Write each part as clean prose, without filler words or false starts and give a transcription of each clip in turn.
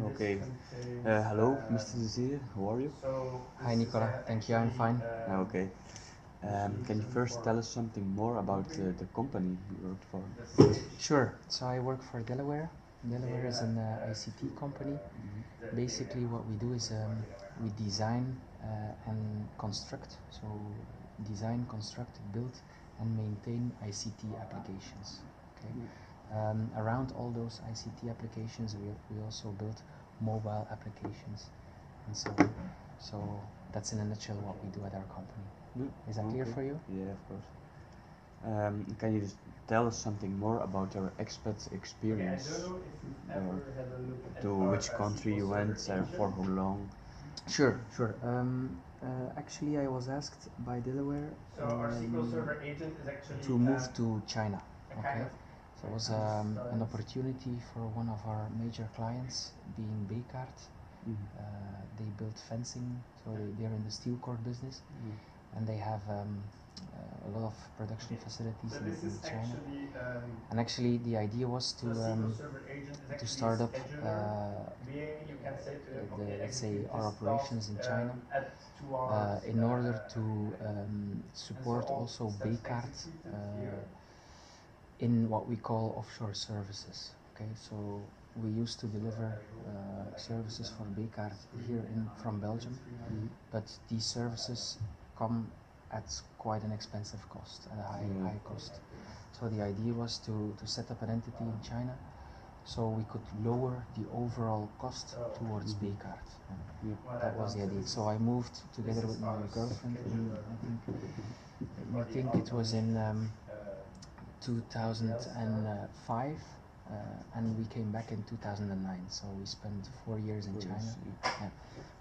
Okay. Hello, Mr. Desir. How are you? Hi Nicola, thank you, I'm fine. Okay. Can you first tell us something more about the company you worked for? Sure, so I work for Delaware. Delaware is an ICT company. Basically, what we do is we design and construct, so design, construct, build, and maintain ICT applications. Okay. Around all those ICT applications, we also build mobile applications, and so that's in a nutshell what we do at our company. Is that clear for you? Yeah, of course. Can you just tell us something more about your expat experience? To which country you went and for how long? Sure, sure. Actually, I was asked by Delaware to move to China. Okay, so it was an opportunity for one of our major clients, being Bekaert. They build fencing, so they're in the steel cord business, and they have a lot of production facilities in China. And actually, the idea was to start up let's say our operations in China in order to support also Bekaert in what we call offshore services. Okay, so we used to deliver services for Bekaert here from Belgium, but these services come at quite an expensive cost, at a high cost. So the idea was to set up an entity in China so we could lower the overall cost towards Bekaert. That was the idea. So I moved together with my girlfriend in, I think it was in 2005, and we came back in 2009. So we spent 4 years in China. Yeah.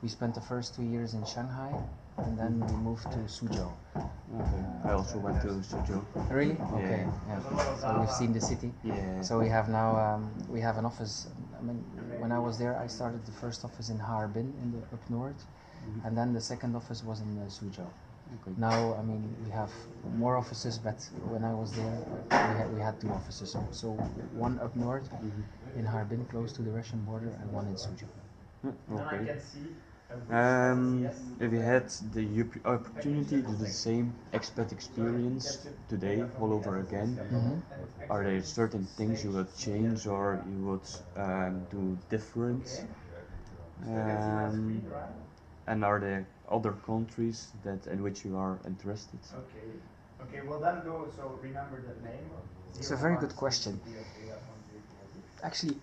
We spent the first 2 years in Shanghai, and then we moved to Suzhou. Okay. I also went to Suzhou. Really? Okay. Yeah. So we've seen the city. Yeah. So we have now we have an office. I mean, when I was there, I started the first office in Harbin in the up north, and then the second office was in Suzhou. Okay. Now, I mean, we have more offices, but when I was there, we had 2 offices. So one up north in Harbin, close to the Russian border, and one in Suzhou. Okay. If you had the opportunity to do the same expat experience today all over again, are there certain things you would change or you would do different? And are there other countries that in which you are interested? Okay, well then go, so remember the name. It's a very good question. Actually,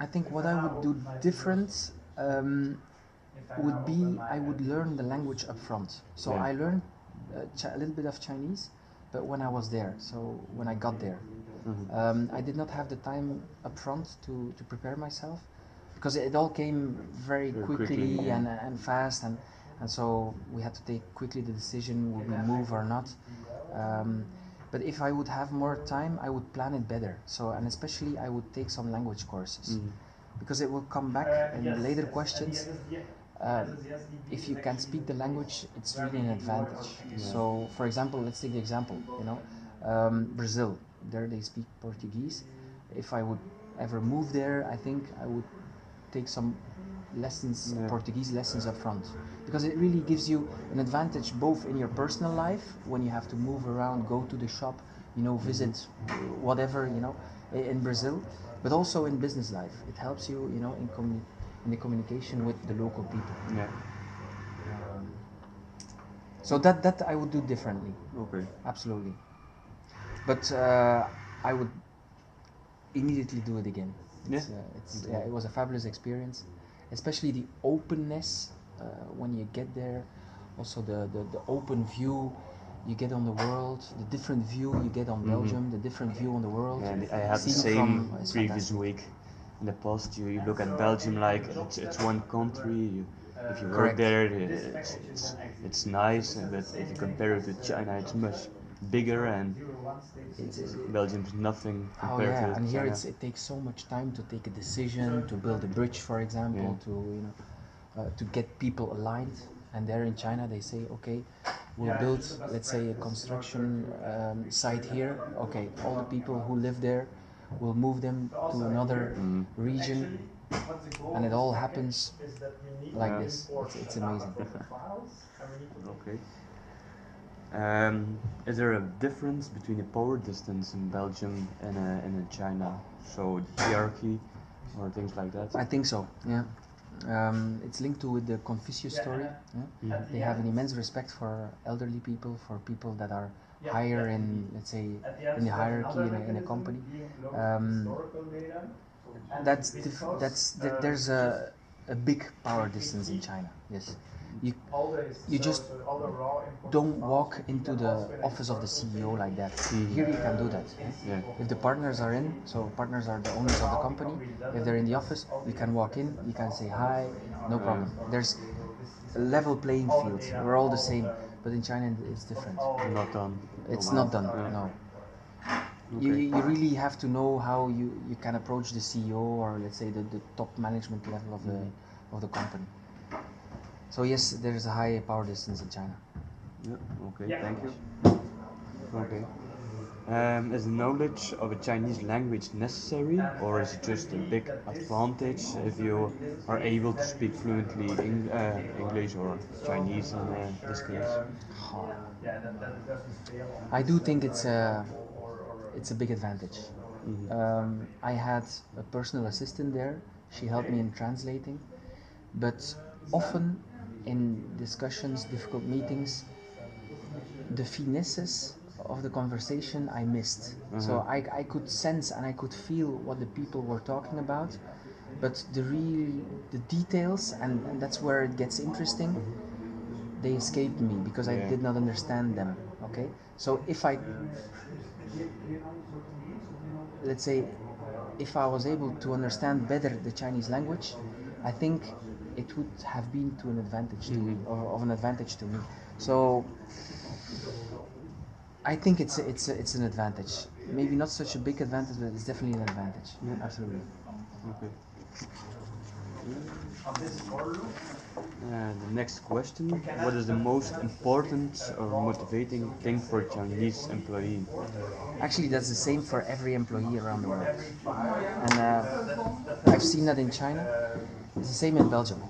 I think what I would do different would be I would learn the language up front. So I learned a little bit of Chinese, but when I was there, so when I got there, I did not have the time up front to prepare myself, because it all came very quickly and fast, and so we had to take quickly the decision, would we move or not. But if I would have more time, I would plan it better. So, and especially I would take some language courses, because it will come back in later questions. If you can speak the language, it's really an advantage. So, for example, let's take the example, Brazil, there they speak Portuguese. If I would ever move there, I think I would take some lessons, Portuguese lessons up front, because it really gives you an advantage both in your personal life, when you have to move around, go to the shop, visit whatever, in Brazil, but also in business life. It helps you, in the communication with the local people. Yeah. So that I would do differently. Okay. Absolutely. But I would immediately do it again. It was a fabulous experience, especially the openness when you get there. Also the open view you get on the world, the different view you get on Belgium, the different view on the world. Yeah, and I had the same previous week. In the past, you look at Belgium like it's one country. If you work there, it's nice, but if you compare it to China, it's much bigger, and Belgium's nothing compared to China. And here it takes so much time to take a decision, to build a bridge, for example, to get people aligned. And there in China, they say, okay, we'll build, let's say, a construction site here. Okay, all the people who live there will move them to another region, and it all happens like this. It's amazing. Okay. Is there a difference between the power distance in Belgium and in China? So hierarchy or things like that? I think so, yeah. It's linked to the Confucius story. Yeah? They have an immense respect for elderly people, for people that are higher in, let's say, in the hierarchy in a company. There's a big power distance in China. Yes, you just don't walk into the office of the CEO like that. Here you can do that. Yeah. If the partners are in, so partners are the owners of the company. If they're in the office, you can walk in, you can say hi, no problem. There's a level playing field. We're all the same, but in China it's different. Not done. It's not done. No. You really have to know how you can approach the CEO or let's say the top management level of the company. So yes, there is a high power distance in China. Yeah. Okay. Thank you. Okay. Is the knowledge of a Chinese language necessary, or is it just a big advantage if you are able to speak fluently English or Chinese in this case? I do think it's a big advantage. I had a personal assistant there. She helped me in translating, but often in discussions, difficult meetings, the finesses of the conversation I missed. So I could sense and I could feel what the people were talking about, but the details, and that's where it gets interesting, they escaped me because I did not understand them. Okay, so let's say if I was able to understand better the Chinese language, I think it would have been to an advantage to me, or of an advantage to me. So I think it's an advantage. Maybe not such a big advantage, but it's definitely an advantage. Absolutely. Okay. The next question: what is the most important or motivating thing for a Chinese employee? Actually, that's the same for every employee around the world, and I've seen that in China. It's the same in Belgium.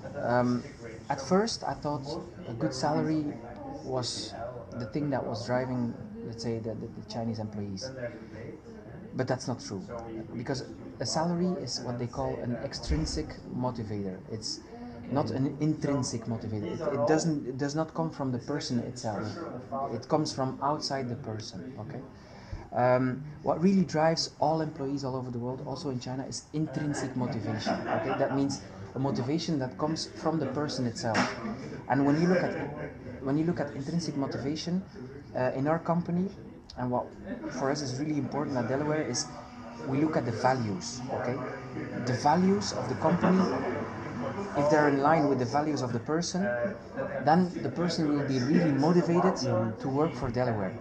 At first, I thought a good salary was the thing that was driving, let's say, the Chinese employees. But that's not true, because a salary is what they call an extrinsic motivator. It's not an intrinsic motivator. It does not come from the person itself. It comes from outside the person. Okay. What really drives all employees all over the world, also in China, is intrinsic motivation. Okay, that means a motivation that comes from the person itself. And when you look at intrinsic motivation in our company, and what for us is really important at Delaware is we look at the values. Okay, the values of the company. If they're in line with the values of the person, then the person will be really motivated to work for Delaware.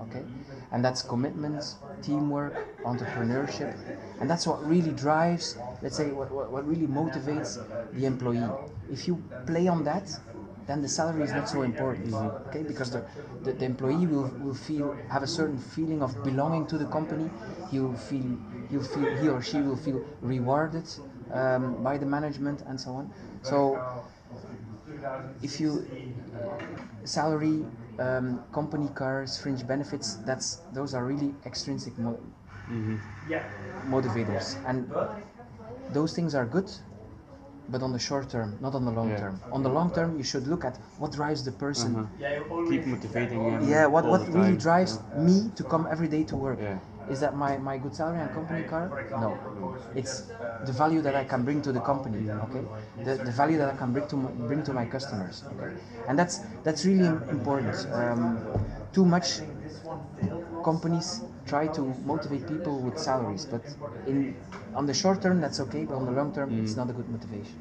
Okay, and that's commitment, teamwork, entrepreneurship, and that's what really drives, let's say, what really motivates the employee. If you play on that, then the salary is not so important. Okay, because the employee will have a certain feeling of belonging to the company. He or she will feel rewarded by the management and so on. So if you salary, company cars, fringe benefits, those are really extrinsic motivators, and those things are good, but on the short term, not on the long term. On the long term, you should look at what drives the person. Keep motivating him. Yeah, what really drives me to come every day to work. Is that my good salary and company car? No. It's the value that I can bring to the company, okay? The value that I can bring to my customers, okay? And that's really important. Too much companies try to motivate people with salaries, but on the short term that's okay, but on the long term it's not a good motivation.